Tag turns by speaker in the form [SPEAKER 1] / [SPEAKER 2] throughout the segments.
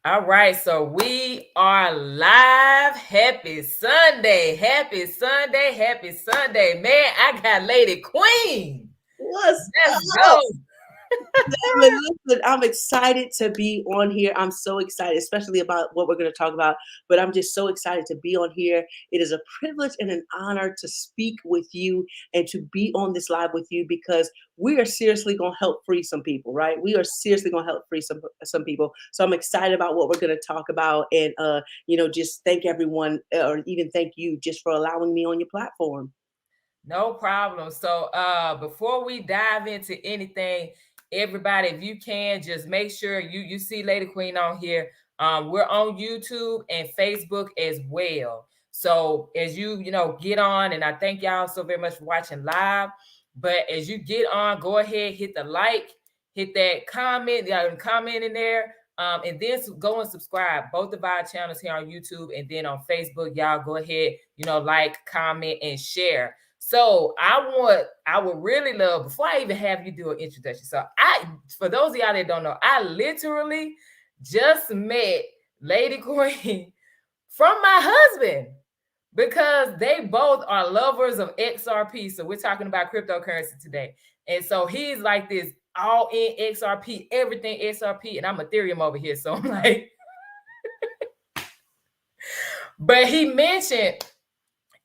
[SPEAKER 1] All right, so we are live. Happy Sunday. Happy Sunday. Happy Sunday. Man, I got Lady Queen.
[SPEAKER 2] What's
[SPEAKER 1] Let's
[SPEAKER 2] up?
[SPEAKER 1] go.
[SPEAKER 2] Listen, I'm excited to be on here. I'm so excited, especially about what we're going to talk about. But I'm just so excited to be on here. It is a privilege and an honor to speak with you and to be on this live with you because we are seriously going to help free some people, right? We are seriously going to help free some people. So I'm excited about what we're going to talk about, and just thank everyone, or even thank you just for allowing me on your platform.
[SPEAKER 1] No problem. So before we dive into anything, everybody, if you can, just make sure you see Lady Queen on here. We're on YouTube and Facebook as well. So as you get on, and I thank y'all so very much for watching live. But as you get on, go ahead, hit the like, hit that comment, comment in there. And then go and subscribe both of our channels here on YouTube and then on Facebook. Y'all go ahead, like, comment, and share. So I would really love, before I even have you do an introduction. So for those of y'all that don't know, I literally just met Lady Queen from my husband because they both are lovers of XRP. So we're talking about cryptocurrency today. And so he's like this all in XRP, everything XRP, and I'm Ethereum over here. So I'm like, but he mentioned,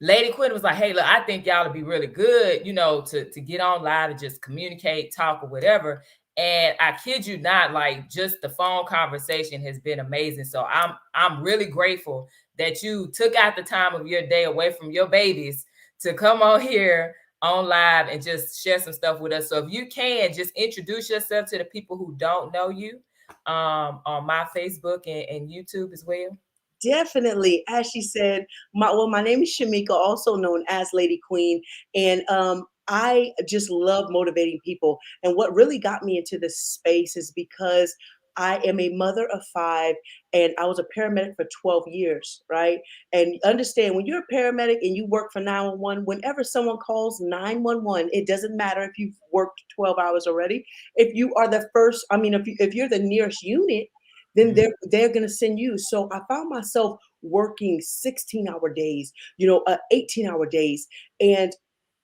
[SPEAKER 1] Lady Quinn was like, hey, look, I think y'all would be really good, to get on live and just communicate, talk, or whatever. And I kid you not, like, just the phone conversation has been amazing. So I'm really grateful that you took out the time of your day away from your babies to come on here on live and just share some stuff with us. So if you can, just introduce yourself to the people who don't know you on my Facebook and YouTube as well.
[SPEAKER 2] Definitely. As she said, my name is Shamika, also known as Lady Queen. And I just love motivating people. And what really got me into this space is because I am a mother of five and I was a paramedic for 12 years, right? And understand, when you're a paramedic and you work for 911, whenever someone calls 911, it doesn't matter if you've worked 12 hours already. If you are the first, I mean, if you're the nearest unit, then they're going to send you. So I found myself working 16-hour days, 18-hour days. And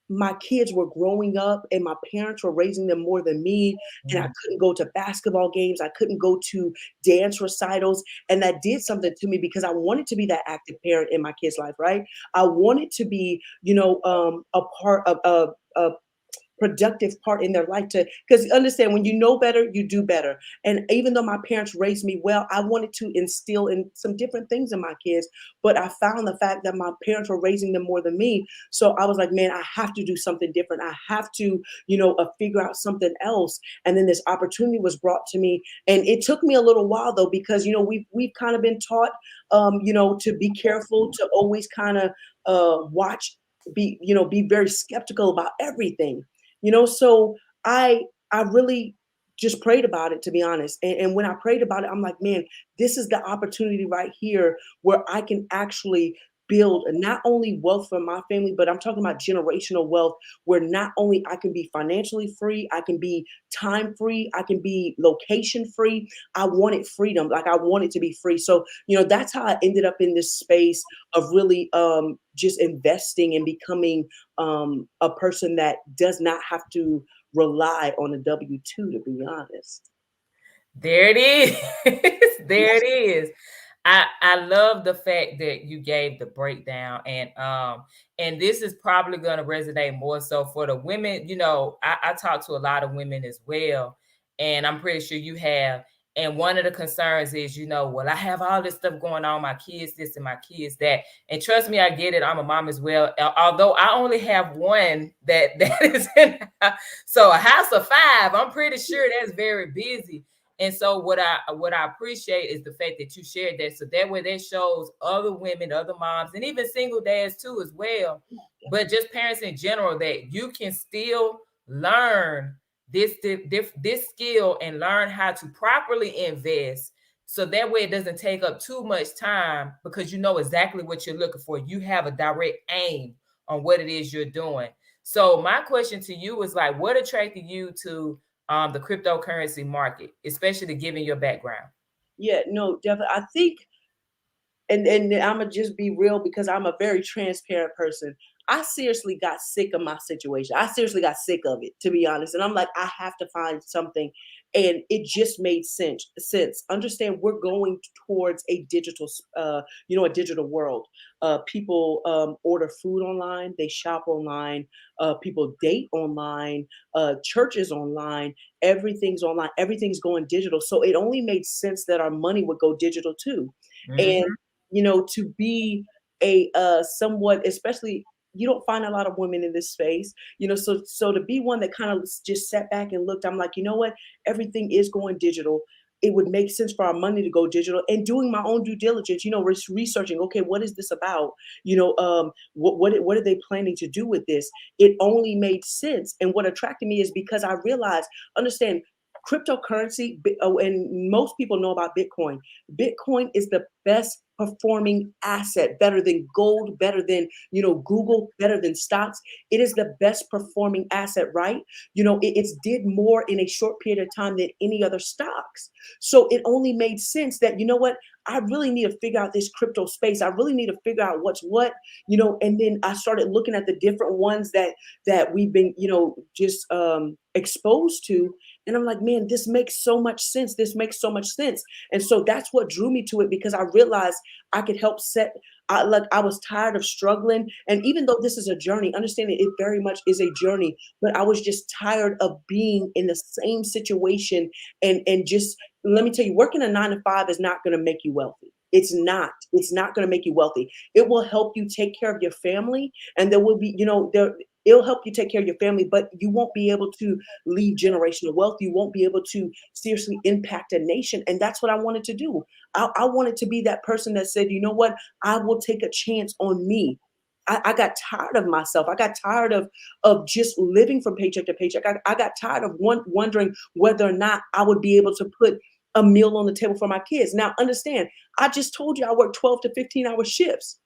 [SPEAKER 2] my kids were growing up and my parents were raising them more than me. And I couldn't go to basketball games. I couldn't go to dance recitals. And that did something to me because I wanted to be that active parent in my kids' life, right? I wanted to be, a part of a productive part in their life, to because understand, when you know better, you do better. And even though my parents raised me well, I wanted to instill in some different things in my kids, but I found the fact that my parents were raising them more than me. So I was like, man, I have to do something different. I have to, figure out something else. And then this opportunity was brought to me, and it took me a little while though, because we've kind of been taught, to be careful, to always kind of watch, be very skeptical about everything. So I really just prayed about it, to be honest. And when I prayed about it, I'm like, man, this is the opportunity right here where I can actually build not only wealth for my family, but I'm talking about generational wealth, where not only I can be financially free, I can be time free, I can be location free. I wanted freedom. Like, I wanted to be free. So, that's how I ended up in this space of really just investing and becoming a person that does not have to rely on a W-2, to be honest.
[SPEAKER 1] There it is. There it is. I love the fact that you gave the breakdown, and this is probably going to resonate more so for the women. I talk to a lot of women as well, and I'm pretty sure you have. And one of the concerns is, well, I have all this stuff going on, my kids this and my kids that. And trust me, I get it. I'm a mom as well. Although I only have one that is in. So a house of five, I'm pretty sure that's very busy. And so what I appreciate is the fact that you shared that. So that way that shows other women, other moms, and even single dads too as well. But just parents in general, that you can still learn this skill and learn how to properly invest. So that way it doesn't take up too much time, because you know exactly what you're looking for. You have a direct aim on what it is you're doing. So my question to you is, like, what attracted you to the cryptocurrency market, especially given your background?
[SPEAKER 2] Yeah, no, definitely. I think, and Imma just be real because I'm a very transparent person. I seriously got sick of my situation. I seriously got sick of it, to be honest. And I'm like, I have to find something. And it just made sense. Understand we're going towards a a digital world. People order food online, they shop online, people date online, churches online, everything's online, everything's going digital. So it only made sense that our money would go digital too. And
[SPEAKER 1] Mhm.
[SPEAKER 2] to be a somewhat, especially, you don't find a lot of women in this space, so to be one that kind of just sat back and looked, I'm like, you know what, everything is going digital. It would make sense for our money to go digital, and doing my own due diligence, researching, okay, what is this about, what are they planning to do with this. It only made sense, and what attracted me is because I realized, understand, cryptocurrency, and most people know about Bitcoin is the best performing asset, better than gold, better than, Google, better than stocks. It is the best performing asset, right? It's did more in a short period of time than any other stocks. So it only made sense that, you know what, I really need to figure out this crypto space. I really need to figure out what's what, and then I started looking at the different ones that we've been, just exposed to. And I'm like, man, this makes so much sense. This makes so much sense. And so that's what drew me to it, because I realized I could help set. I was tired of struggling, and even though this is a journey, understanding it very much is a journey, but I was just tired of being in the same situation, and just, let me tell you, working a 9 to 5 is not going to make you wealthy. It's not. It's not going to make you wealthy. It will help you take care of your family, and there will be, there. It'll help you take care of your family, but you won't be able to leave generational wealth. You won't be able to seriously impact a nation. And that's what I wanted to do. I wanted to be that person that said, you know what, I will take a chance on me. I got tired of myself. I got tired of just living from paycheck to paycheck. I got tired of wondering whether or not I would be able to put a meal on the table for my kids. Now, understand, I just told you I work 12 to 15-hour shifts.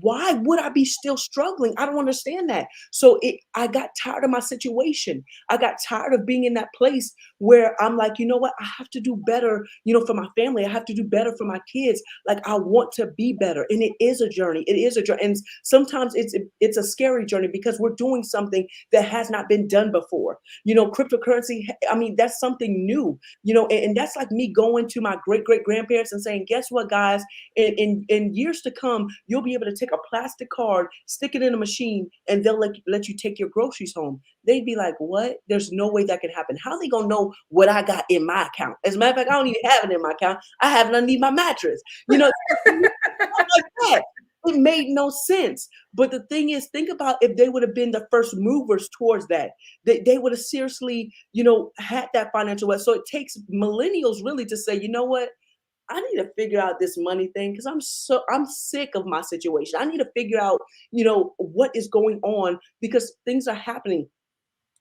[SPEAKER 2] Why would I be still struggling? I don't understand that. So I got tired of my situation. I got tired of being in that place where I'm like, you know what? I have to do better, for my family. I have to do better for my kids. Like, I want to be better. And it is a journey. It is a journey. And sometimes it's a scary journey because we're doing something that has not been done before. Cryptocurrency, I mean, that's something new, and that's like me going to my great great grandparents and saying, guess what, guys? In years to come, you'll be able to take a plastic card, stick it in a machine, and they'll let you take your groceries home. They'd be like, what? There's no way that could happen. How are they gonna know what I got in my account? As a matter of fact, I don't even have it in my account. I have it underneath my mattress. Stuff like that. It made no sense. But the thing is, think about if they would have been the first movers towards that. They would have seriously, had that financial wealth. So it takes millennials really to say, you know what? I need to figure out this money thing because I'm sick of my situation. I need to figure out, what is going on because things are happening.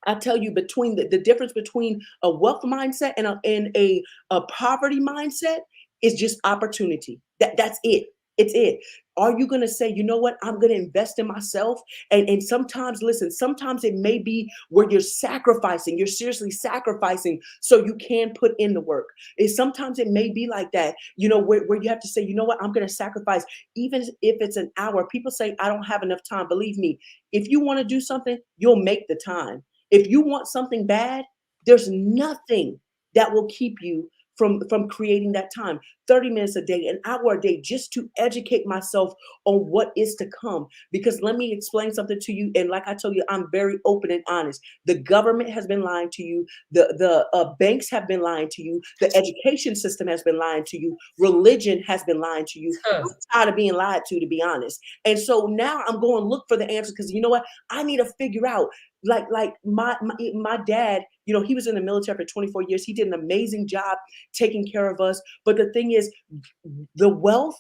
[SPEAKER 2] I tell you, between the difference between a wealth mindset and a poverty mindset is just opportunity. That's it. It's it. Are you gonna say, you know what, I'm gonna invest in myself? And sometimes, listen, sometimes it may be where you're sacrificing, you're seriously sacrificing so you can put in the work. Sometimes it may be like that, where you have to say, you know what, I'm gonna sacrifice, even if it's an hour. People say, I don't have enough time. Believe me, if you want to do something, you'll make the time. If you want something bad, there's nothing that will keep you from creating that time. 30 minutes a day, an hour a day, just to educate myself on what is to come. Because let me explain something to you. And like I told you, I'm very open and honest. The government has been lying to you. The banks have been lying to you. The education system has been lying to you. Religion has been lying to you. I'm
[SPEAKER 1] Huh.
[SPEAKER 2] tired of being lied to be honest. And so now I'm going to look for the answer because you know what? I need to figure out, like my dad, he was in the military for 24 years. He did an amazing job taking care of us. But the thing is, the wealth,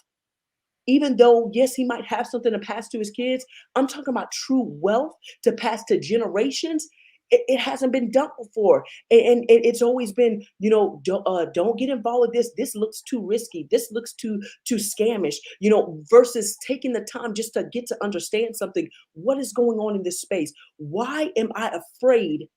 [SPEAKER 2] even though yes, he might have something to pass to his kids, I'm talking about true wealth to pass to generations. It hasn't been done before, and it's always been, don't get involved with this. This looks too risky. This looks too scamish. Versus taking the time just to get to understand something. What is going on in this space? Why am I afraid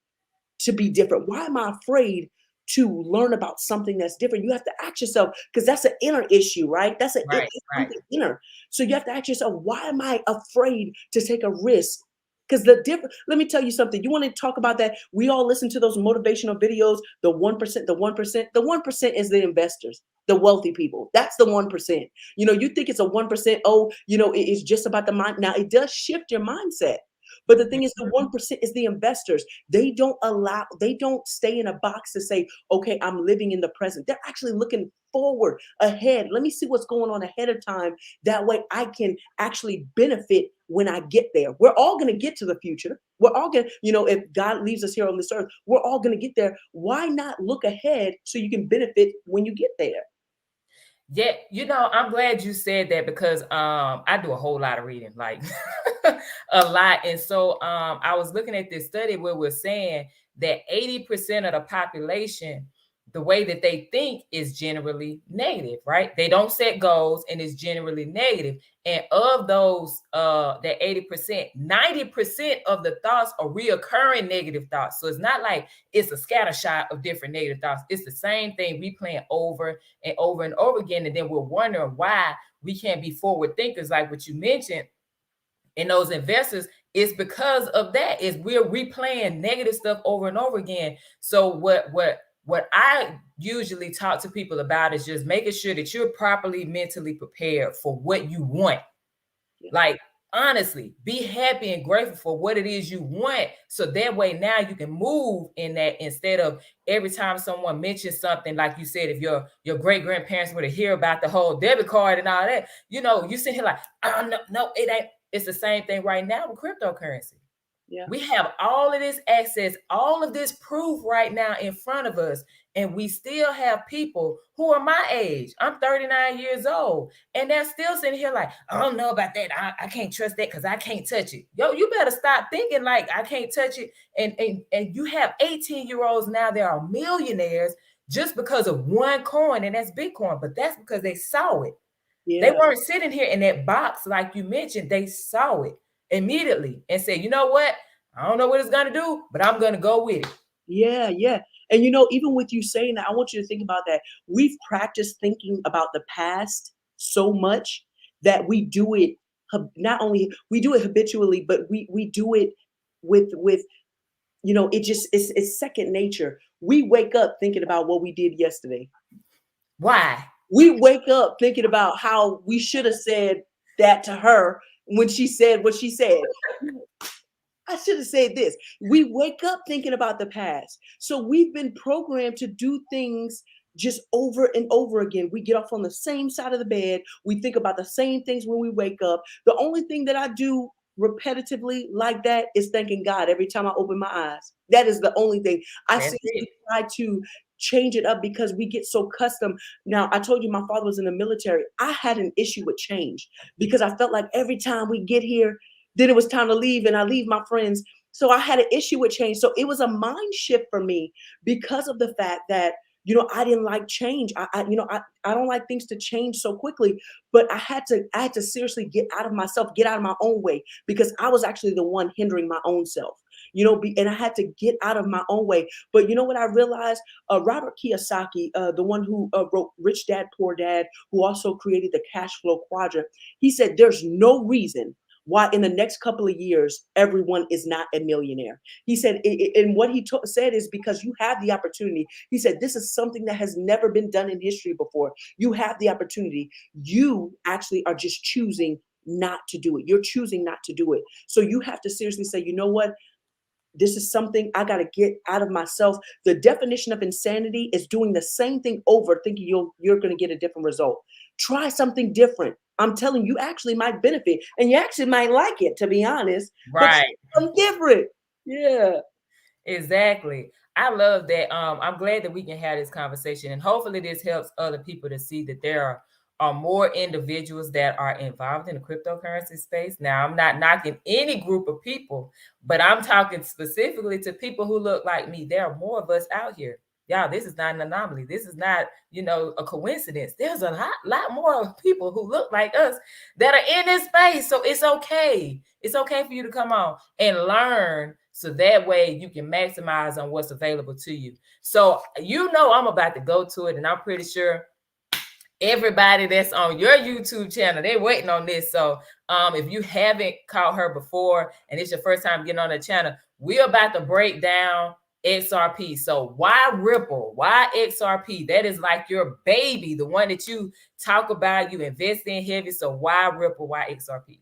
[SPEAKER 2] to be different? Why am I afraid to learn about something that's different. You have to ask yourself, because that's an inner issue, right?
[SPEAKER 1] Right,
[SPEAKER 2] It's
[SPEAKER 1] right.
[SPEAKER 2] something inner. So you have to ask yourself, why am I afraid to take a risk? Because the different, let me tell you something. You want to talk about that? We all listen to those motivational videos, the 1%, the 1%. The 1% is the investors, the wealthy people. That's the 1%. You think it's a 1%, oh, it's just about the mind. Now it does shift your mindset. But the thing is, the 1% is the investors. They don't stay in a box to say, okay, I'm living in the present. They're actually looking forward, ahead. Let me see what's going on ahead of time. That way I can actually benefit when I get there. We're all going to get to the future. We're all going to, if God leaves us here on this earth, we're all going to get there. Why not look ahead so you can benefit when you get there?
[SPEAKER 1] Yeah, I'm glad you said that because I do a whole lot of reading, like a lot. And so I was looking at this study where we're saying that 80% of the population, the way that they think is generally negative, right? They don't set goals and it's generally negative. And of those that 80%, 90% of the thoughts are reoccurring negative thoughts. So it's not like it's a scatter shot of different negative thoughts. It's the same thing we playing over and over and over again. And then we're wondering why we can't be forward thinkers, like what you mentioned. And those investors, it's because of that. Is we're replaying negative stuff over and over again. So what I usually talk to people about is just making sure that you're properly mentally prepared for what you want.
[SPEAKER 2] Yeah.
[SPEAKER 1] Like, honestly, be happy and grateful for what it is you want. So that way now you can move in that, instead of every time someone mentions something, like you said, if your great grandparents were to hear about the whole debit card and all that, you sit here like, oh, no, it ain't. It's the same thing right now with cryptocurrency.
[SPEAKER 2] Yeah.
[SPEAKER 1] We have all of this access, all of this proof right now in front of us. And we still have people who are my age. I'm 39 years old. And they're still sitting here like, I don't know about that. I can't trust that because I can't touch it. Yo, you better stop thinking like I can't touch it. And you have 18-year-olds now that are millionaires just because of one coin, and that's Bitcoin. But that's because they saw it. They
[SPEAKER 2] Yeah.
[SPEAKER 1] weren't sitting here in that box like you mentioned. They saw it immediately and said, you know what? I don't know what it's gonna do, but I'm gonna go with it.
[SPEAKER 2] Yeah, yeah. And even with you saying that, I want you to think about that. We've practiced thinking about the past so much that we do it, not only we do it habitually, but we do it with it's second nature. We wake up thinking about what we did yesterday.
[SPEAKER 1] Why?
[SPEAKER 2] We wake up thinking about how we should have said that to her when she said what she said. I should have said this. We wake up thinking about the past. So we've been programmed to do things just over and over again. We get off on the same side of the bed. We think about the same things when we wake up. The only thing that I do repetitively like that is thanking God every time I open my eyes. That is the only thing. I
[SPEAKER 1] That's it.
[SPEAKER 2] seriously try to change it up because we get so accustomed. Now, I told you my father was in the military. I had an issue with change because I felt like every time we get here, then it was time to leave, and I leave my friends. So I had an issue with change. So it was a mind shift for me because of the fact that I didn't like change. I don't like things to change so quickly. But I had to seriously get out of myself, get out of my own way, because I was actually the one hindering my own self. And I had to get out of my own way. But you know what I realized? Robert Kiyosaki, the one who wrote Rich Dad Poor Dad, who also created the cash flow quadrant, he said there's no reason why in the next couple of years everyone is not a millionaire. He said, and what he said is because you have the opportunity. He said, this is something that has never been done in history before. You have the opportunity. You actually are just choosing not to do it. You're choosing not to do it. So you have to seriously say, you know what? This is something I got to get out of myself. The definition of insanity is doing the same thing over, thinking you're going to get a different result. Try something different. I'm telling you, actually might benefit, and you actually might like it, to be honest. But
[SPEAKER 1] Right.
[SPEAKER 2] something different. Yeah.
[SPEAKER 1] Exactly. I love that. I'm glad that we can have this conversation, and hopefully this helps other people to see that there are more individuals that are involved in the cryptocurrency space. Now, I'm not knocking any group of people, but I'm talking specifically to people who look like me. There are more of us out here. Y'all, this is not an anomaly. This is not, a coincidence. There's a lot more people who look like us that are in this space. So it's okay. It's okay for you to come on and learn So that way you can maximize on what's available to you. So I'm about to go to it, and I'm pretty sure everybody that's on your YouTube channel, they're waiting on this. So if you haven't caught her before and it's your first time getting on the channel, we're about to break down XRP. So why Ripple? Why XRP? That is like your baby, the one that you talk about, you invest in heavy. So why Ripple? Why XRP?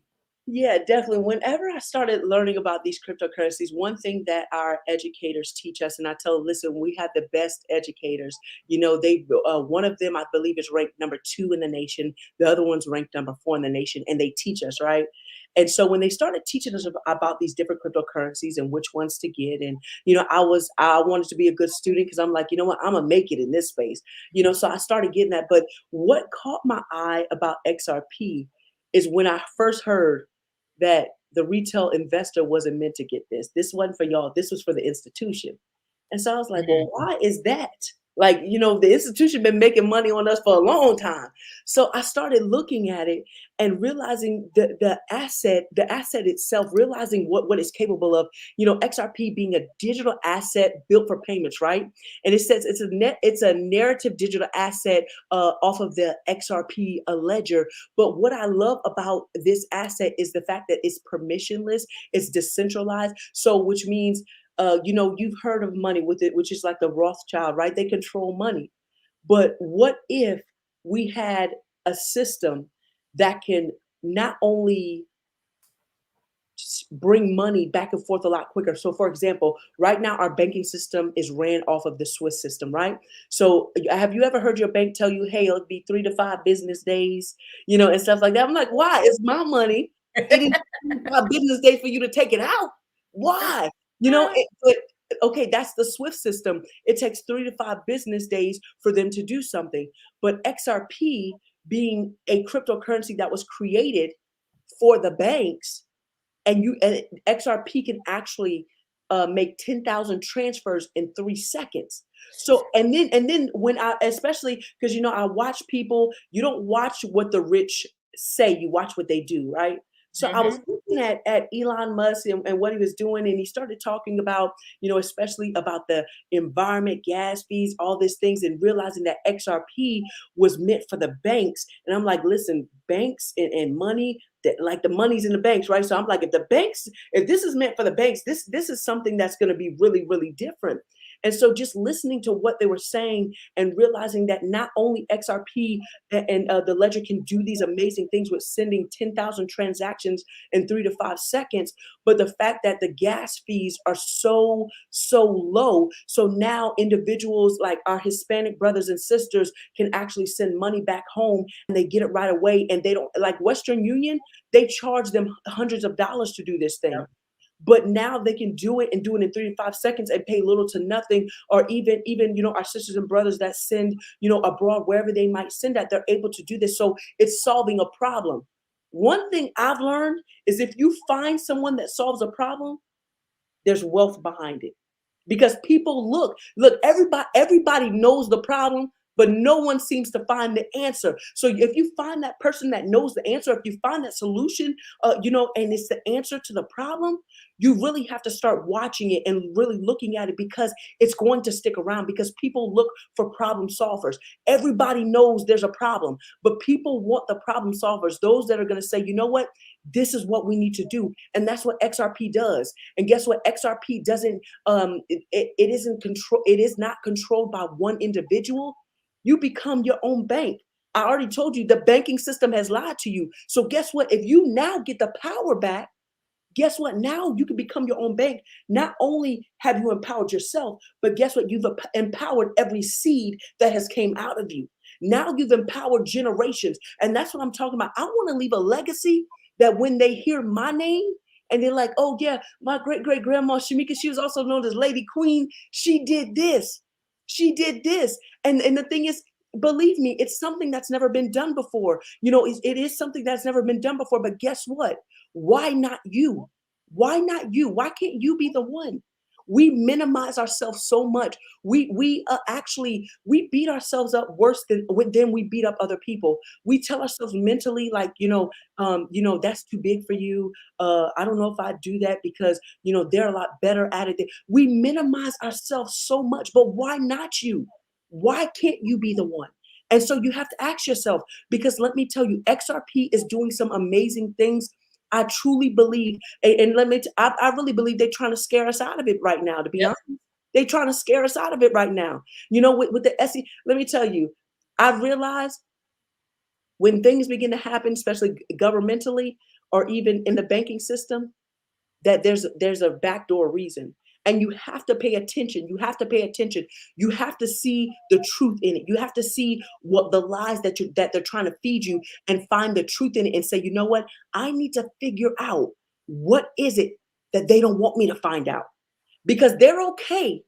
[SPEAKER 2] Yeah, definitely. Whenever I started learning about these cryptocurrencies, one thing that our educators teach us, and I tell them, listen, we have the best educators. One of them, I believe, is ranked number 2 in the nation. The other one's ranked number 4 in the nation, and they teach us, right? And so when they started teaching us about these different cryptocurrencies and which ones to get, and I wanted to be a good student because I'm like, you know what, I'm gonna make it in this space, So I started getting that. But what caught my eye about XRP is when I first heard that the retail investor wasn't meant to get this. This wasn't for y'all. This was for the institution. And so I was like, well,
[SPEAKER 1] Mhm.
[SPEAKER 2] why is that? Like, the institution been making money on us for a long time. So I started looking at it and realizing the asset itself, realizing what it's capable of. XRP being a digital asset built for payments, right? And it says it's a narrative digital asset off of the XRP ledger. But what I love about this asset is the fact that it's permissionless, it's decentralized. So which means you've heard of money with it, which is like the Rothschild, right? They control money. But what if we had a system that can not only bring money back and forth a lot quicker? So, for example, right now our banking system is ran off of the Swiss system, right? So, have you ever heard your bank tell you, "Hey, it'll be 3 to 5 business days," and stuff like that? I'm like, why? It's my money. It is 3 to 5 business days for you to take it out. Why? But okay, that's the Swift system. It takes 3 to 5 business days for them to do something. But XRP, being a cryptocurrency that was created for the banks, and XRP can actually make 10,000 transfers in 3 seconds. So and then when especially because I watch people, you don't watch what the rich say, you watch what they do, right? So I was
[SPEAKER 1] Mhm.
[SPEAKER 2] looking at Elon Musk and what he was doing, and he started talking about, especially about the environment, gas fees, all these things, and realizing that XRP was meant for the banks. And I'm like, listen, banks and money, that like the money's in the banks, right? So I'm like, if this is meant for the banks, this is something that's going to be really, really different. And so just listening to what they were saying and realizing that not only XRP and the ledger can do these amazing things with sending 10,000 transactions in 3 to 5 seconds, but the fact that the gas fees are so low. So now individuals like our Hispanic brothers and sisters can actually send money back home, and they get it right away. And they don't, like Western Union, they charge them hundreds of dollars to do this thing. But now they can do it and do it in 3 to 5 seconds and pay little to nothing. Or even our sisters and brothers that send abroad, wherever they might send that, they're able to do this. So it's solving a problem. One thing I've learned is if you find someone that solves a problem, there's wealth behind it. Because people look, everybody knows the problem, but no one seems to find the answer. So if you find that person that knows the answer, if you find that solution, and it's the answer to the problem, you really have to start watching it and really looking at it, because it's going to stick around, because people look for problem solvers. Everybody knows there's a problem, but people want the problem solvers, those that are going to say, you know what, this is what we need to do. And that's what XRP does. And guess what? XRP doesn't it isn't control it is not controlled by one individual. You become your own bank. I already told you the banking system has lied to you. So guess what? If you now get the power back, guess what? Now you can become your own bank. Not only have you empowered yourself, but guess what? You've empowered every seed that has came out of you. Now you've empowered generations. And that's what I'm talking about. I want to leave a legacy that when they hear my name and they're like, oh yeah, my great great grandma Shamika, she was also known as Lady Queen. She did this. She did this. And the thing is, believe me, it's something that's never been done before. It is something that's never been done before. But guess what? Why not you? Why not you? Why can't you be the one? We minimize ourselves so much. We actually we beat ourselves up worse than we beat up other people. We tell ourselves mentally, like, that's too big for you. I don't know if I do that because they're a lot better at it. We minimize ourselves so much, but why not you? Why can't you be the one? And so you have to ask yourself, because let me tell you, XRP is doing some amazing things. I truly believe, and I really believe they're trying to scare us out of it right now, to be
[SPEAKER 1] Yep.
[SPEAKER 2] honest. They're trying to scare us out of it right now. With the SE, let me tell you, I realized when things begin to happen, especially governmentally or even in the banking system, that there's a backdoor reason. And you have to pay attention. You have to pay attention. You have to see the truth in it. You have to see what the lies that they're trying to feed you, and find the truth in it and say, you know what? I need to figure out what is it that they don't want me to find out. Because they're okay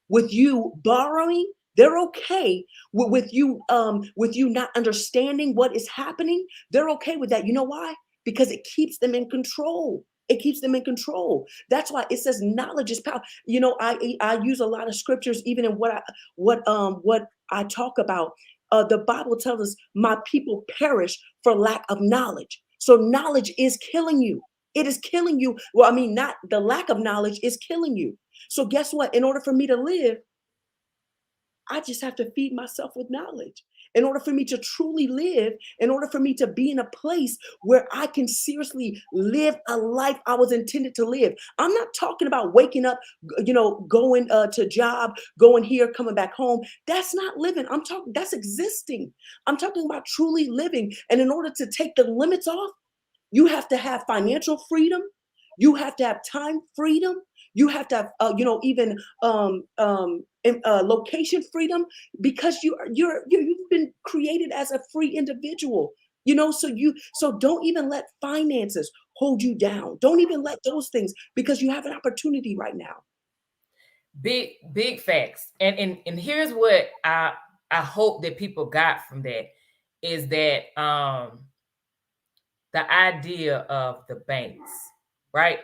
[SPEAKER 2] with you borrowing. They're okay with you not understanding what is happening. They're okay with that. You know why? Because it keeps them in control. It keeps them in control. That's why it says knowledge is power. I use a lot of scriptures even in what I talk about. The Bible tells us, my people perish for lack of knowledge. So knowledge is killing you. It is killing you. Well, I mean, not the lack of knowledge is killing you. So guess what? In order for me to live, I just have to feed myself with knowledge. In order for me to truly live, in order for me to be in a place where I can seriously live a life I was intended to live. I'm not talking about waking up, going to job, going here, coming back home. That's not living. That's existing. I'm talking about truly living. And in order to take the limits off, you have to have financial freedom. You have to have time freedom. You have to have, even location freedom, because you've been created as a free individual. So don't even let finances hold you down. Don't even let those things, because you have an opportunity right now.
[SPEAKER 1] Big facts. And here's what I hope that people got from that is that the idea of the banks, right?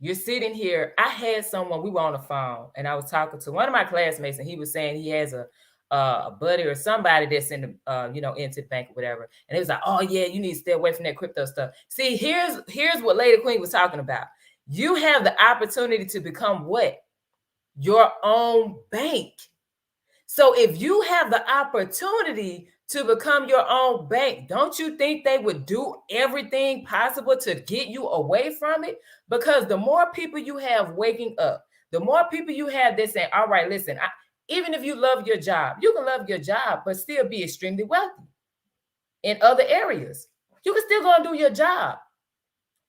[SPEAKER 1] You're sitting here. I had someone, we were on the phone, and I was talking to one of my classmates, and he was saying he has a buddy or somebody that's in the into bank or whatever. And it was like, oh yeah, you need to stay away from that crypto stuff. See, here's what Lady Queen was talking about. You have the opportunity to become what? Your own bank. So if you have the opportunity to become your own bank, don't you think they would do everything possible to get you away from it? Because the more people you have waking up, the more people you have that saying, all right, listen, even if you love your job, you can love your job, but still be extremely wealthy in other areas. You can still go and do your job.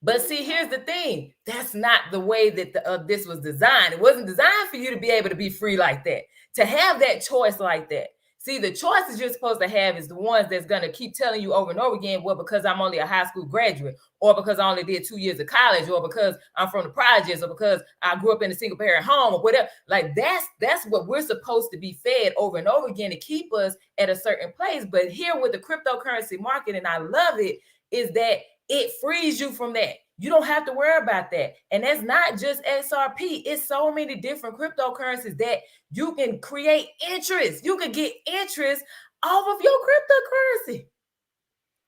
[SPEAKER 1] But see, here's the thing. That's not the way that this was designed. It wasn't designed for you to be able to be free like that, to have that choice like that. See, the choices you're supposed to have is the ones that's going to keep telling you over and over again, well, because I'm only a high school graduate, or because I only did 2 years of college, or because I'm from the projects, or because I grew up in a single parent home, or whatever. Like that's what we're supposed to be fed over and over again to keep us at a certain place. But here with the cryptocurrency market, and I love it, is that it frees you from that. You don't have to worry about that. And that's not just XRP. It's so many different cryptocurrencies that you can create interest. You can get interest off of your cryptocurrency.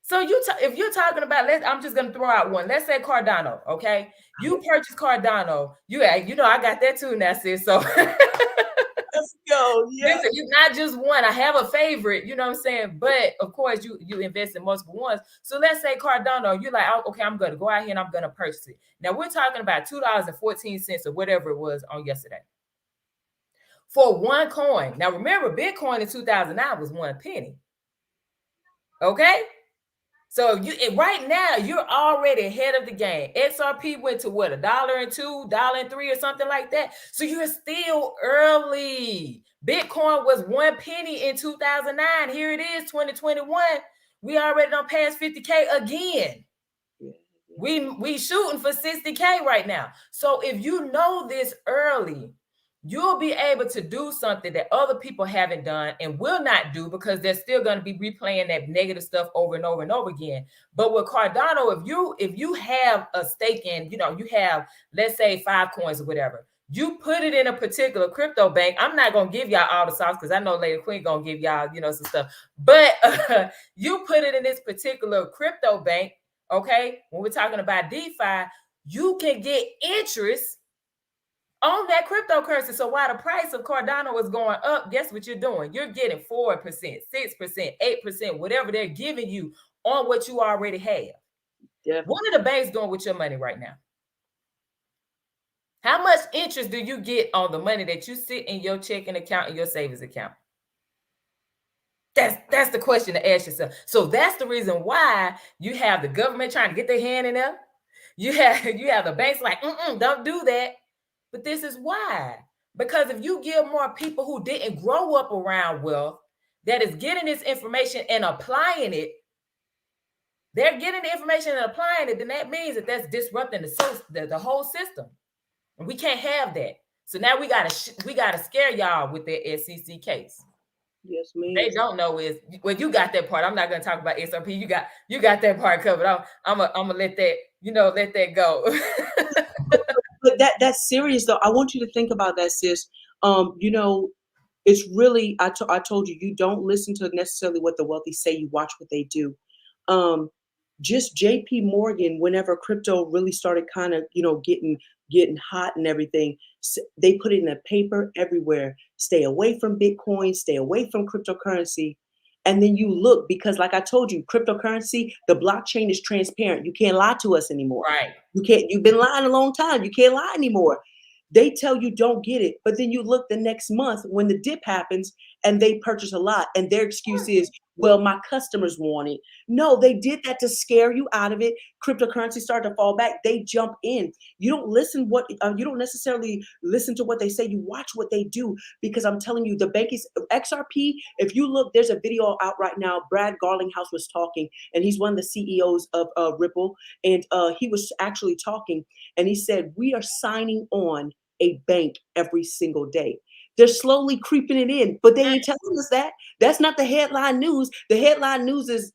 [SPEAKER 1] So if you're talking about, I'm just going to throw out one. Let's say Cardano, okay? You purchase Cardano. I got that too now, sis. So
[SPEAKER 2] Let's go. Yeah.
[SPEAKER 1] listen, it's not just one. I have a favorite, you know what I'm saying? But of course, you invest in multiple ones. So let's say Cardano, you're like, oh, okay, I'm going to go out here and I'm going to purchase it. Now we're talking about $2.14 or whatever it was on yesterday for one coin. Now remember, Bitcoin in 2009 was 1 penny. Okay. So right now you're already ahead of the game. XRP went to what, $1.02, $1.03 or something like that. So you're still early. Bitcoin was 1 penny in 2009. Here it is, 2021. We already done past 50K again. We shooting for 60K right now. So if you know this early, you'll be able to do something that other people haven't done and will not do, because they're still going to be replaying that negative stuff over and over and over again. But with Cardano, if you have a stake in, you have, let's say 5 coins or whatever, You put it in a particular crypto bank. I'm not gonna give y'all all the sauce because I know Lady Queen gonna give y'all, some stuff. But you put it in this particular crypto bank, okay? When we're talking about DeFi, you can get interest on that cryptocurrency. So while the price of Cardano is going up, guess what you're doing? You're getting 4%, 6%, 8%, whatever they're giving you on what you already have. Yeah. What are the banks doing with your money right now? How much interest do you get on the money that you sit in your checking account and your savings account? That's the question to ask yourself. So that's the reason why you have the government trying to get their hand in there. You have the banks like, don't do that. But this is why. Because if you give more people who didn't grow up around wealth, that is getting this information and applying it, they're getting the information and applying it, then that means that that's disrupting the whole system. And we can't have that. So now we gotta scare y'all with that SEC case.
[SPEAKER 2] Yes, ma'am.
[SPEAKER 1] They don't know is, well, you got that part. I'm not gonna talk about XRP. You got that part covered. I'm gonna let that, let that go.
[SPEAKER 2] But that's serious though. I want you to think about that, sis. It's really, I told you, you don't listen to necessarily what the wealthy say, you watch what they do. Just JP Morgan, whenever crypto really started kind of, getting hot and everything, they put it in the paper everywhere. Stay away from Bitcoin, stay away from cryptocurrency. And then you look, because like I told you, cryptocurrency, the blockchain is transparent. You can't lie to us anymore.
[SPEAKER 1] Right.
[SPEAKER 2] You've been lying a long time. You can't lie anymore. They tell you don't get it, but then you look the next month when the dip happens and they purchase a lot, and their excuse is, well, my customers want it. No, they did that to scare you out of it. Cryptocurrency started to fall back. They jump in. You don't you don't necessarily listen to what they say. You watch what they do, because I'm telling you, the bank is XRP. If you look, there's a video out right now. Brad Garlinghouse was talking, and he's one of the CEOs of Ripple, and he was actually talking, and he said, we are signing on a bank every single day. They're slowly creeping it in, but they ain't telling us that. That's not the headline news. The headline news is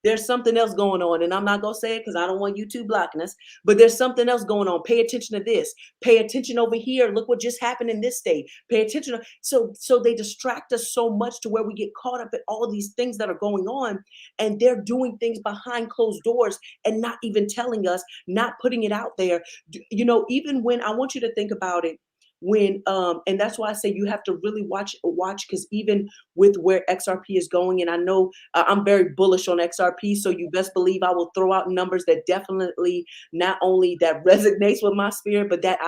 [SPEAKER 2] there's something else going on, and I'm not gonna say it because I don't want YouTube blocking us, but there's something else going on. Pay attention to this. Pay attention over here. Look what just happened in this state. Pay attention. So they distract us so much to where we get caught up in all these things that are going on, and they're doing things behind closed doors and not even telling us, not putting it out there. Even when, I want you to think about it, when and that's why I say you have to really watch, because even with where XRP is going, and I know I'm very bullish on XRP, so you best believe I will throw out numbers that definitely not only that resonates with my spirit, but that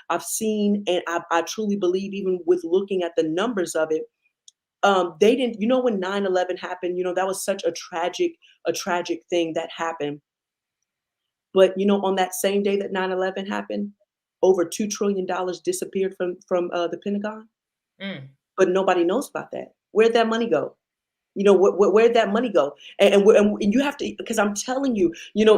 [SPEAKER 2] I've seen, and I truly believe, even with looking at the numbers of it. They didn't, when 9/11 happened, that was such a tragic thing that happened. But on that same day that 9/11 happened, over $2 trillion disappeared from the Pentagon. But nobody knows about that. Where'd that money go? Where'd that money go? And you have to, because I'm telling you,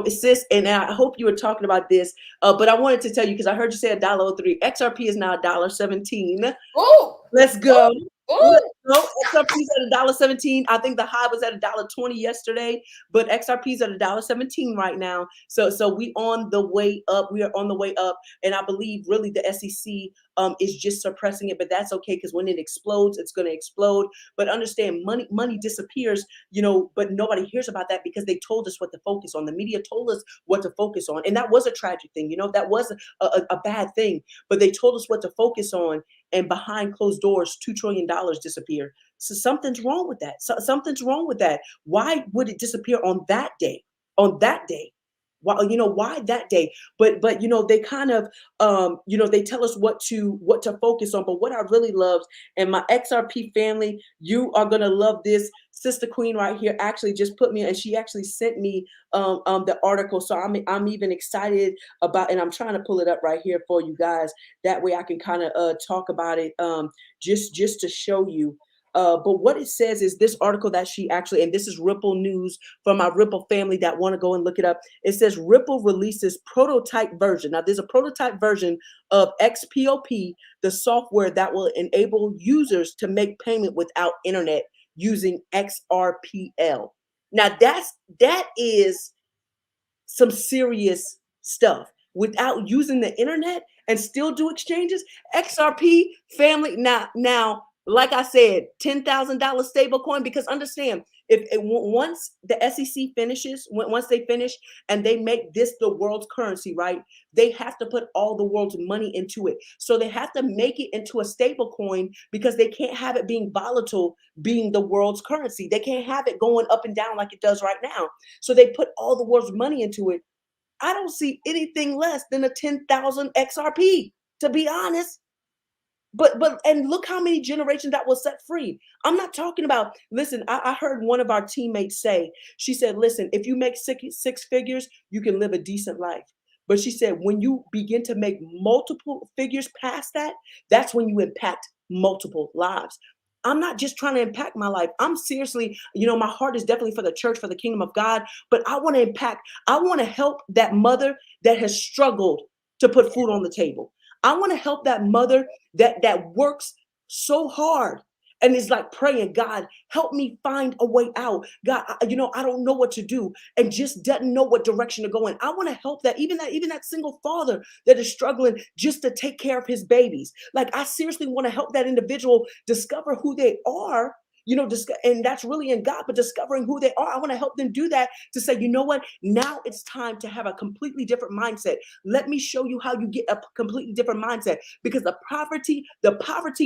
[SPEAKER 2] sis, and I hope you were talking about this, but I wanted to tell you, because I heard you say $1.03. XRP is now $1.17.
[SPEAKER 1] Oh,
[SPEAKER 2] let's go.
[SPEAKER 1] Ooh.
[SPEAKER 2] XRP is at $1.17. I think the high was at $1.20 yesterday, but XRP is at $1.17 right now. So we on the way up. We are on the way up, and I believe really the SEC is just suppressing it, but that's okay, because when it explodes, it's going to explode. But understand, money disappears, but nobody hears about that because they told us what to focus on. The media told us what to focus on, and that was a tragic thing. That was a bad thing, but they told us what to focus on. And behind closed doors, $2 trillion disappear. So something's wrong with that. Something's wrong with that. Why would it disappear on that day? On that day? Why that day? But they kind of they tell us what to focus on. But what I really love, and my XRP family, you are gonna love this. Sister Queen right here actually just put me, and she actually sent me the article. So I'm even excited about, and I'm trying to pull it up right here for you guys. That way I can kind of talk about it, just to show you. But what it says is this article that she actually, and this is Ripple news from my Ripple family that want to go and look it up. It says Ripple releases prototype version. Now there's a prototype version of XPOP, the software that will enable users to make payment without internet using XRPL. Now that is some serious stuff. without using the internet and still do exchanges? XRP family. Now, like I said, $10,000 stable coin, because understand, if once the SEC finishes, once they finish and they make this the world's currency, right? They have to put all the world's money into it. So they have to make it into a stable coin because they can't have it being volatile, being the world's currency. They can't have it going up and down like it does right now. So they put all the world's money into it. I don't see anything less than a 10,000 XRP, to be honest. But and look how many generations that was set free. I'm not talking about, listen, I heard one of our teammates say, she said, listen, if you make six figures, you can live a decent life. But she said, when you begin to make multiple figures past that, that's when you impact multiple lives. I'm not just trying to impact my life. I'm seriously, my heart is definitely for the church, for the kingdom of God, but I want to impact, I want to help that mother that has struggled to put food on the table. I want to help that mother that works so hard and is like praying, God, help me find a way out. God, I don't know what to do, and just doesn't know what direction to go in. I want to help that single father that is struggling just to take care of his babies. Like, I seriously want to help that individual discover who they are. And that's really in God, but discovering who they are, I want to help them do that, to say, you know what, now it's time to have a completely different mindset. Let me show you how you get a completely different mindset, because the poverty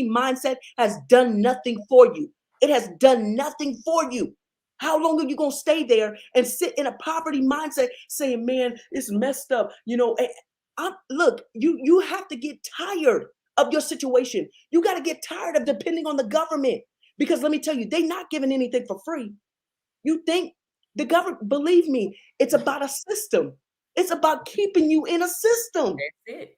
[SPEAKER 2] mindset has done nothing for you. It has done nothing for you. How long are you going to stay there and sit in a poverty mindset saying, man, it's messed up? Look, you have to get tired of your situation. You got to get tired of depending on the government, because let me tell you, they're not giving anything for free. You think the government, believe me, it's about a system. It's about keeping you in a system.
[SPEAKER 1] That's it.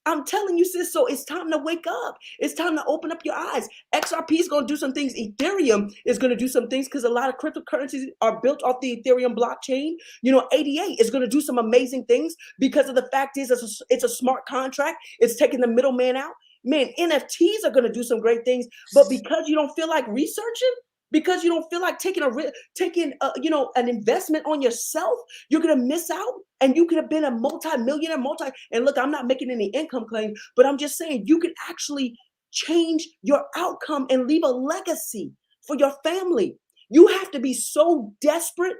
[SPEAKER 2] I'm telling you, sis. So it's time to wake up. It's time to open up your eyes. XRP is going to do some things. Ethereum is going to do some things, because a lot of cryptocurrencies are built off the Ethereum blockchain. ADA is going to do some amazing things, because of the fact is it's a smart contract. It's taking the middleman out. Man, NFTs are going to do some great things, but because you don't feel like researching, because you don't feel like taking an investment on yourself, you're going to miss out. And you could have been a multi-millionaire, and look, I'm not making any income claims, but I'm just saying you could actually change your outcome and leave a legacy for your family. You have to be so desperate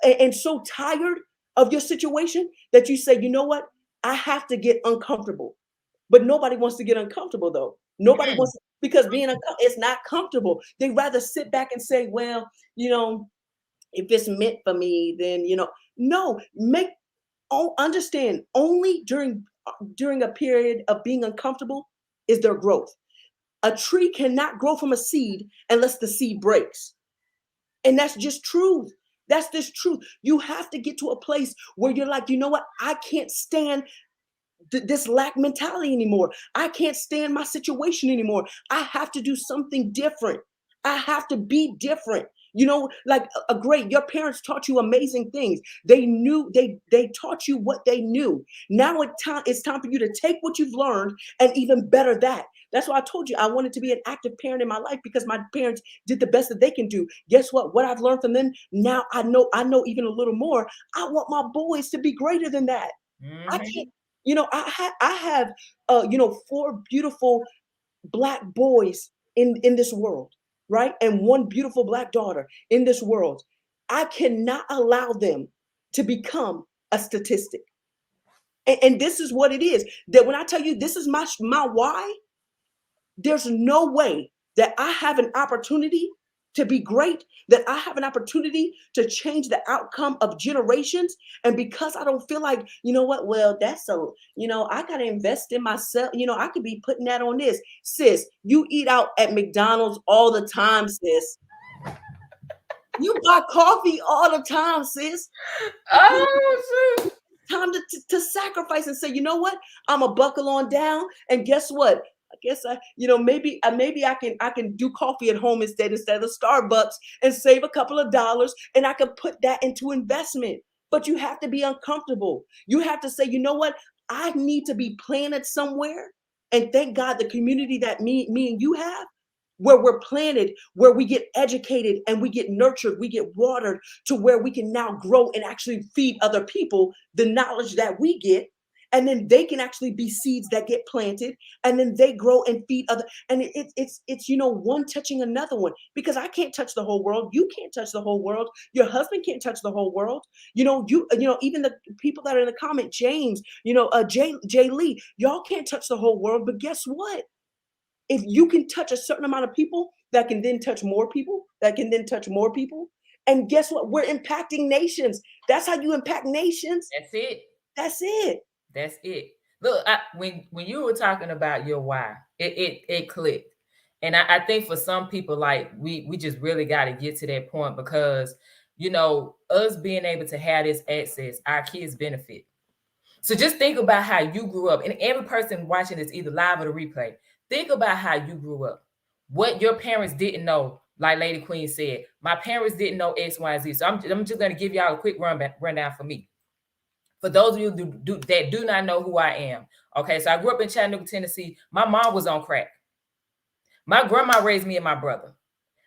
[SPEAKER 2] and so tired of your situation that you say, you know what? I have to get uncomfortable. But nobody wants to get uncomfortable, though. Nobody
[SPEAKER 1] Mm.
[SPEAKER 2] wants, because being uncomfortable, it's not comfortable. They rather sit back and say, well, if it's meant for me, then no, understand, only during a period of being uncomfortable is there growth. A tree cannot grow from a seed unless the seed breaks. And that's just truth. That's just truth. You have to get to a place where you're like, you know what? I can't stand this lack mentality anymore. I can't stand my situation anymore. I have to do something different. I have to be different. Like a great, your parents taught you amazing things. They taught you what they knew. Now it's time for you to take what you've learned and even better that. That's why I told you I wanted to be an active parent in my life, because my parents did the best that they can do. Guess what? What I've learned from them, now I know even a little more. I want my boys to be greater than that. I can't,
[SPEAKER 1] Mhm.
[SPEAKER 2] I have four beautiful black boys in this world, right? And one beautiful black daughter in this world. I cannot allow them to become a statistic. And this is what it is. That when I tell you this is my why, there's no way that I have an opportunity to be great, that I have an opportunity to change the outcome of generations. And because I don't feel like, you know what, well, I got to invest in myself. I could be putting that on this. Sis, you eat out at McDonald's all the time, sis. You buy coffee all the time, sis.
[SPEAKER 1] Oh, shoot.
[SPEAKER 2] Time to sacrifice and say, you know what, I'm a buckle on down. And guess what, I guess maybe I can do coffee at home instead of Starbucks, and save a couple of dollars, and I can put that into investment. But you have to be uncomfortable. You have to say, you know what, I need to be planted somewhere. And thank God the community that me and you have, where we're planted, where we get educated and we get nurtured, we get watered, to where we can now grow and actually feed other people the knowledge that we get. and then they can actually be seeds that get planted, and then they grow and feed other. And it's one touching another one, because I can't touch the whole world. You can't touch the whole world. Your husband can't touch the whole world. Even the people that are in the comment, James, Jay Lee, y'all can't touch the whole world. But guess what? If you can touch a certain amount of people, that can then touch more people, that can then touch more people. And guess what? We're impacting nations. That's how you impact nations.
[SPEAKER 1] That's it.
[SPEAKER 2] That's it.
[SPEAKER 1] That's it. Look, when you were talking about your why, it clicked. And I think for some people, like we just really got to get to that point, because us being able to have this access, our kids benefit. So just think about how you grew up, and every person watching this, either live or the replay, think about how you grew up, what your parents didn't know. Like Lady Queen said, my parents didn't know X, Y, and Z. So I'm just going to give y'all a quick rundown for me. For those of you that do not know who I am, okay, so I grew up in Chattanooga, Tennessee. My mom was on crack. My grandma raised me and my brother.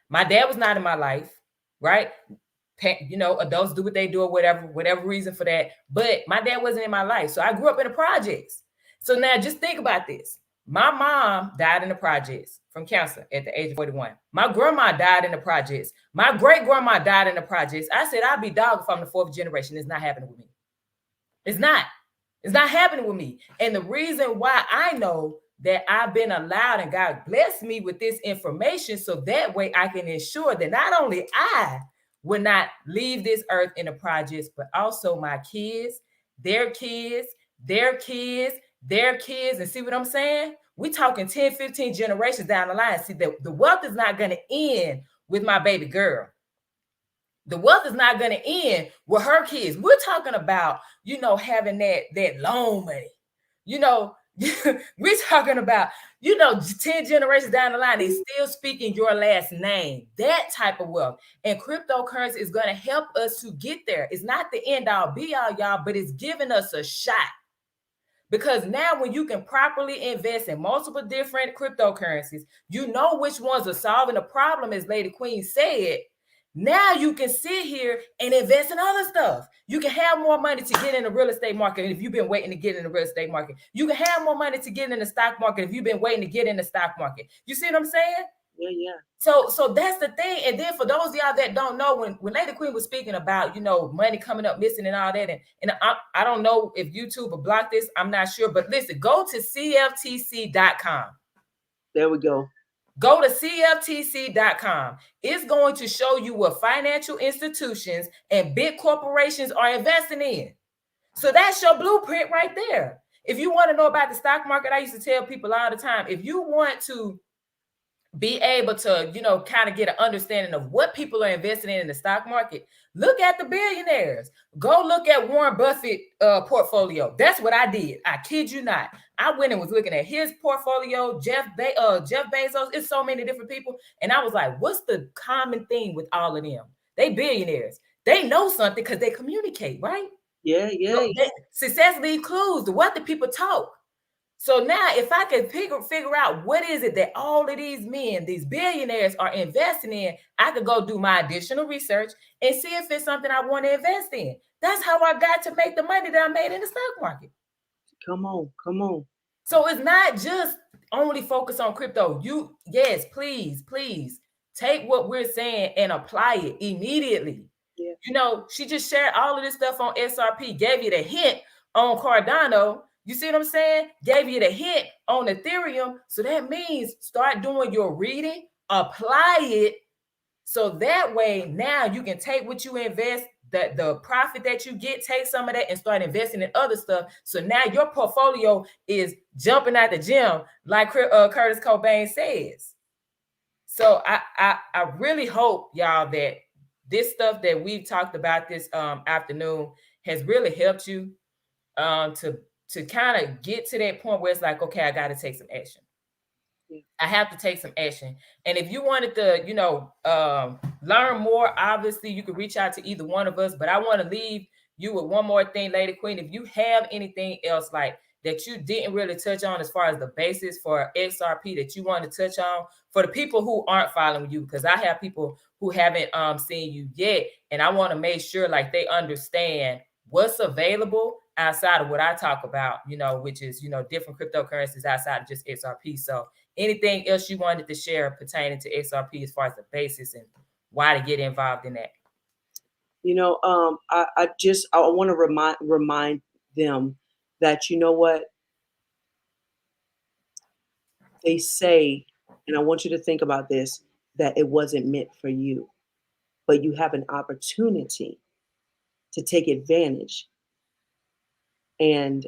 [SPEAKER 1] My dad was not in my life, right? Adults do what they do, or whatever reason for that. But my dad wasn't in my life. So I grew up in the projects. So now just think about this. My mom died in the projects from cancer at the age of 41. My grandma died in the projects. My great-grandma died in the projects. I said, I'd be dog if I'm the fourth generation. It's not happening with me. It's not happening with me. And the reason why I know that I've been allowed, and God blessed me with this information, so that way I can ensure that not only I will not leave this earth in the projects, but also my kids, their kids, their kids, their kids. And see what I'm saying? We're talking 10, 15 generations down the line. See, the wealth is not going to end with my baby girl. The wealth is not going to end with her kids. We're talking about, having that loan money. We're talking about, 10 generations down the line, they still speaking your last name, that type of wealth. And cryptocurrency is going to help us to get there. It's not the end all be all, y'all, but it's giving us a shot. Because now when you can properly invest in multiple different cryptocurrencies, you know which ones are solving the problem, as Lady Queen said. Now you can sit here and invest in other stuff. You can have more money to get in the real estate market if you've been waiting to get in the real estate market. You can have more money to get in the stock market if you've been waiting to get in the stock market. You see what I'm saying?
[SPEAKER 2] Yeah.
[SPEAKER 1] So that's the thing. And then for those of y'all that don't know, when Lady Queen was speaking about, money coming up missing and all that, and I don't know if YouTube will block this. I'm not sure. But listen, go to cftc.com.
[SPEAKER 2] There we go.
[SPEAKER 1] Go to cftc.com. It's going to show you what financial institutions and big corporations are investing in. So that's your blueprint right there. If you want to know about the stock market, I used to tell people all the time, if you want to be able to, kind of get an understanding of what people are investing in the stock market, look at the billionaires. Go look at Warren Buffett portfolio. That's what I did. I kid you not. I went and was looking at his portfolio, Jeff Bezos. It's so many different people. And I was like, what's the common theme with all of them? They billionaires. They know something because they communicate, right?
[SPEAKER 2] Yeah.
[SPEAKER 1] Success leaves clues. The wealthy people talk. So now if I can figure out what is it that all of these men, these billionaires are investing in, I could go do my additional research and see if it's something I want to invest in. That's how I got to make the money that I made in the stock market.
[SPEAKER 2] Come on.
[SPEAKER 1] So it's not just only focus on crypto. Yes, please take what we're saying and apply it immediately. Yeah. She just shared all of this stuff on XRP, gave you the hint on Cardano. You see what I'm saying? Gave you the hint on Ethereum. So that means start doing your reading, apply it. So that way, now you can take what you invest, the profit that you get, take some of that and start investing in other stuff. So now your portfolio is jumping out the gym, like Curtis Cobain says. So I really hope, y'all, that this stuff that we've talked about this afternoon has really helped you to kind of get to that point where it's like, okay, I got to take some action. Yeah. I have to take some action. And if you wanted to, learn more, obviously you can reach out to either one of us, but I want to leave you with one more thing, Lady Queen. If you have anything else like that you didn't really touch on as far as the basis for XRP that you want to touch on for the people who aren't following you, because I have people who haven't seen you yet, and I want to make sure like they understand what's available outside of what I talk about, which is, different cryptocurrencies outside of just XRP. So anything else you wanted to share pertaining to XRP as far as the basis and why to get involved in that?
[SPEAKER 2] I want to remind them that, you know what they say, and I want you to think about this, that it wasn't meant for you, but you have an opportunity to take advantage. And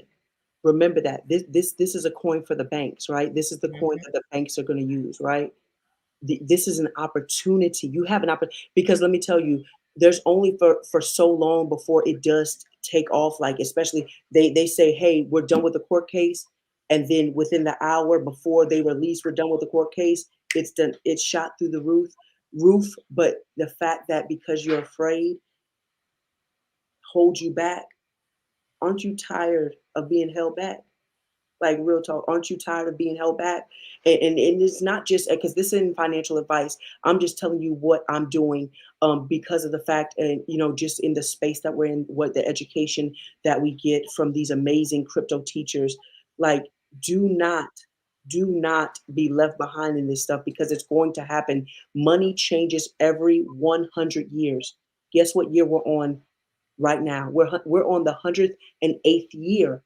[SPEAKER 2] remember that this is a coin for the banks, right? This is the coin
[SPEAKER 1] Mhm.
[SPEAKER 2] that the banks are going to use, right? This is an opportunity. You have an opportunity, because let me tell you, there's only for so long before it does take off. Like, especially they say, hey, we're done with the court case, and then within the hour before they release, we're done with the court case. It's done. It's shot through the roof. But the fact that because you're afraid holds you back. Aren't you tired of being held back? Like, real talk, aren't you tired of being held back? And it's not just because this isn't financial advice. I'm just telling you what I'm doing, because of the fact, and just in the space that we're in, what the education that we get from these amazing crypto teachers. Like, do not do not be left behind in this stuff, because it's going to happen. Money changes every 100 years. Guess what year we're on right now? We're on the 108th year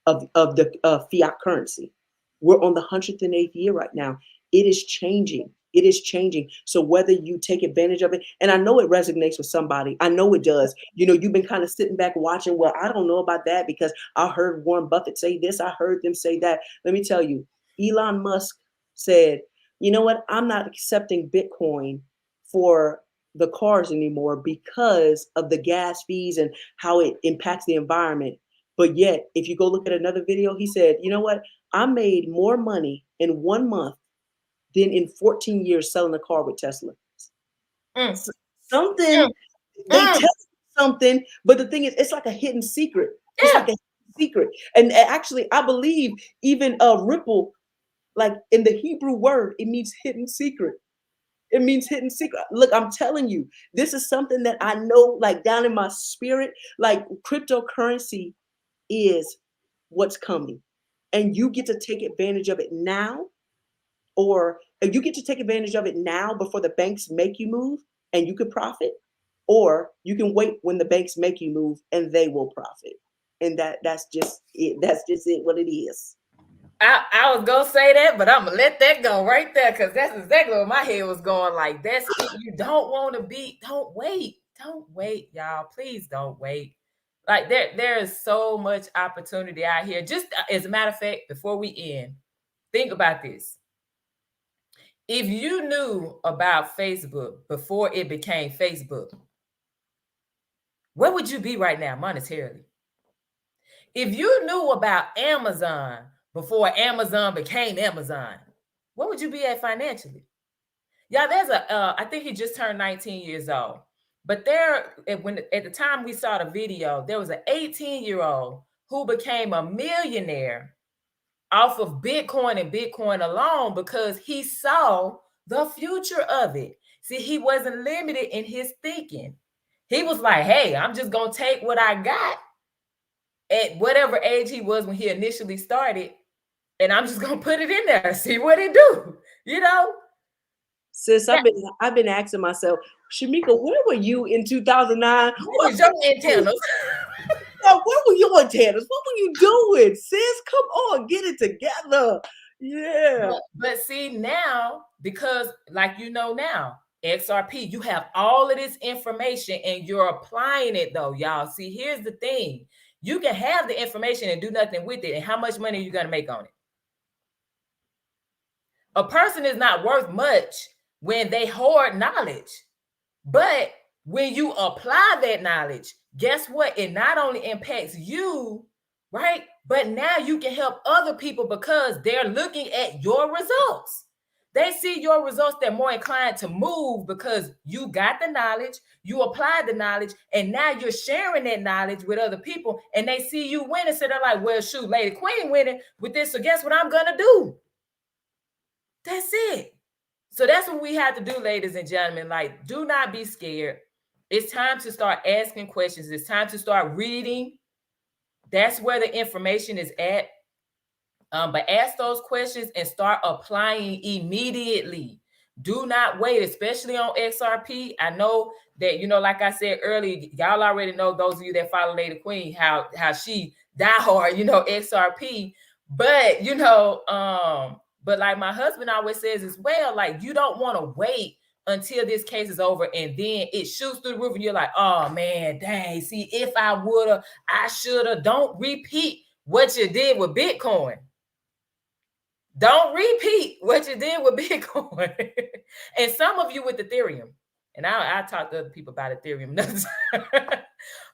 [SPEAKER 2] of the fiat currency. We're on the 108th year right now. It is changing. It is changing. So whether you take advantage of it, and I know it resonates with somebody, I know it does. You've been kind of sitting back watching. Well, I don't know about that because I heard Warren Buffett say this, I heard them say that. Let me tell you, Elon Musk said, you know what? I'm not accepting Bitcoin for the cars anymore because of the gas fees and how it impacts the environment. But yet, if you go look at another video, he said, you know what? I made more money in 1 month than in 14 years selling a car with Tesla.
[SPEAKER 1] Mm, mm,
[SPEAKER 2] Something, they
[SPEAKER 1] mm.
[SPEAKER 2] tell you something, but the thing is, it's like a hidden secret. It's like
[SPEAKER 1] Yeah.
[SPEAKER 2] a hidden secret. And actually, I believe even Ripple, like in the Hebrew word, it means hidden secret. It means hidden secret. Look, I'm telling you, this is something that I know, like down in my spirit, like cryptocurrency is what's coming. And you get to take advantage of it now, or you get to take advantage of it now before the banks make you move and you could profit, or you can wait when the banks make you move and they will profit. And that's just it. That's just it, what it is.
[SPEAKER 1] I was gonna say that, but I'm gonna let that go right there because that's exactly where my head was going. Like, that's it. You don't want to be. Don't wait, y'all. Please don't wait. Like, there is so much opportunity out here. Just as a matter of fact, before we end, think about this. If you knew about Facebook before it became Facebook, where would you be right now monetarily? If you knew about Amazon before Amazon became Amazon, what would you be at financially? Yeah, there's I think he just turned 19 years old. But at the time we saw the video, there was an 18-year-old who became a millionaire off of Bitcoin and Bitcoin alone because he saw the future of it. See, he wasn't limited in his thinking. He was like, hey, I'm just going to take what I got at whatever age he was when he initially started, and I'm just going to put it in there, see what it do, you know?
[SPEAKER 2] Sis,
[SPEAKER 1] That,
[SPEAKER 2] I've been asking myself, Shamika, where were you in 2009?
[SPEAKER 1] what was your antennas?
[SPEAKER 2] Where were you on, Tannis? What were you doing? Sis, come on, get it together. Yeah.
[SPEAKER 1] But see now, because like now, XRP, you have all of this information and you're applying it though, y'all. See, here's the thing. You can have the information and do nothing with it. And how much money are you going to make on it? A person is not worth much when they hoard knowledge. But when you apply that knowledge, guess what? It not only impacts you, right? But now you can help other people because they're looking at your results. They see your results, they're more inclined to move because you got the knowledge, you applied the knowledge, and now you're sharing that knowledge with other people, and they see you winning. So they're like, well, shoot, Lady Queen winning with this. So guess what I'm gonna do? That's it. So that's what we have to do, ladies and gentlemen. Like, do not be scared. It's time to start asking questions. It's time to start reading. That's where the information is at. But ask those questions and start applying immediately. Do not wait, especially on XRP. I know that, like I said earlier, y'all already know, those of you that follow Lady Queen, how she die hard, XRP. But but like my husband always says as well, like, you don't want to wait until this case is over and then it shoots through the roof and you're like, oh man, dang, see, if I woulda, I shoulda. Don't repeat what you did with Bitcoin. Don't repeat what you did with Bitcoin. And some of you with Ethereum. And I talk to other people about Ethereum.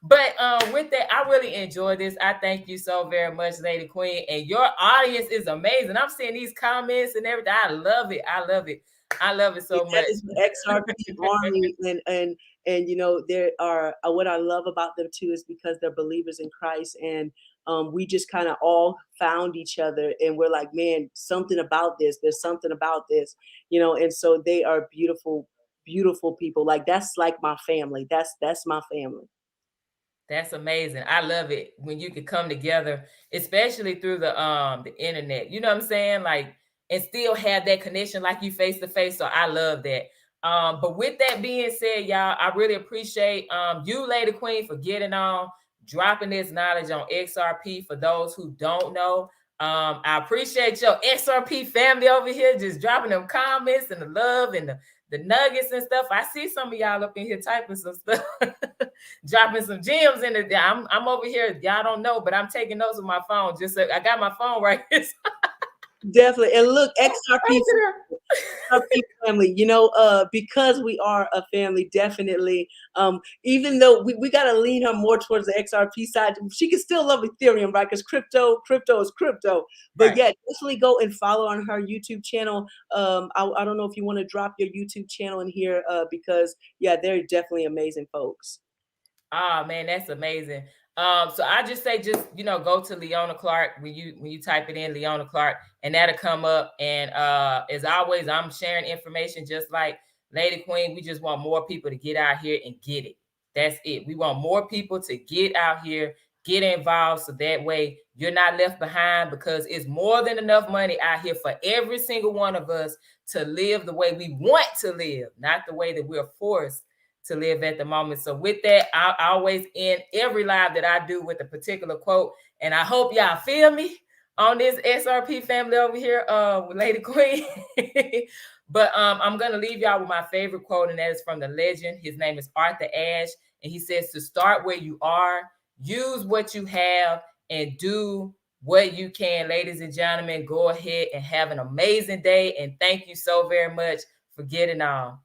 [SPEAKER 1] But with that, I really enjoyed this. I thank you so very much, Lady Queen. And your audience is amazing. I'm seeing these comments and everything. I love it. I love it. I love it so much.
[SPEAKER 2] That is the XRP army, and there are what I love about them too is because they're believers in Christ, and we just kind of all found each other, and we're like, man, something about this. There's something about this, and so they are beautiful, beautiful people. Like, that's like my family. That's my family.
[SPEAKER 1] That's amazing. I love it when you can come together, especially through the internet. You know what I'm saying? Like, and still have that connection like you face to face. So I love that. But with that being said, y'all, I really appreciate you, Lady Queen, for getting on, dropping this knowledge on XRP for those who don't know. I appreciate your XRP family over here just dropping them comments and the love and the nuggets and stuff. I see some of y'all up in here typing some stuff. Dropping some gems in it. I'm over here. Y'all don't know, but I'm taking notes with my phone. Just so I got my phone right here.
[SPEAKER 2] Definitely. And look, XRP family, because we are a family, definitely. Even though we got to lean her more towards the XRP side, she can still love Ethereum, right? Because crypto is crypto. But
[SPEAKER 1] Right.
[SPEAKER 2] yeah, definitely go and follow on her YouTube channel. I don't know if you want to drop your YouTube channel in here, because yeah, they're definitely amazing folks.
[SPEAKER 1] Oh man, that's amazing. So I just say, go to Leona Clark when you type it in, Leona Clark, and that'll come up. And as always, I'm sharing information just like Lady Queen. We just want more people to get out here and get it. That's it. We want more people to get out here, get involved, so that way you're not left behind, because it's more than enough money out here for every single one of us to live the way we want to live, not the way that we're forced to live at the moment. So with that, I always end every live that I do with a particular quote. And I hope y'all feel me on this XRP family over here with Lady Queen. But I'm going to leave y'all with my favorite quote, and that is from the legend. His name is Arthur Ashe. And he says to start where you are, use what you have, and do what you can. Ladies and gentlemen, go ahead and have an amazing day. And thank you so very much for getting on.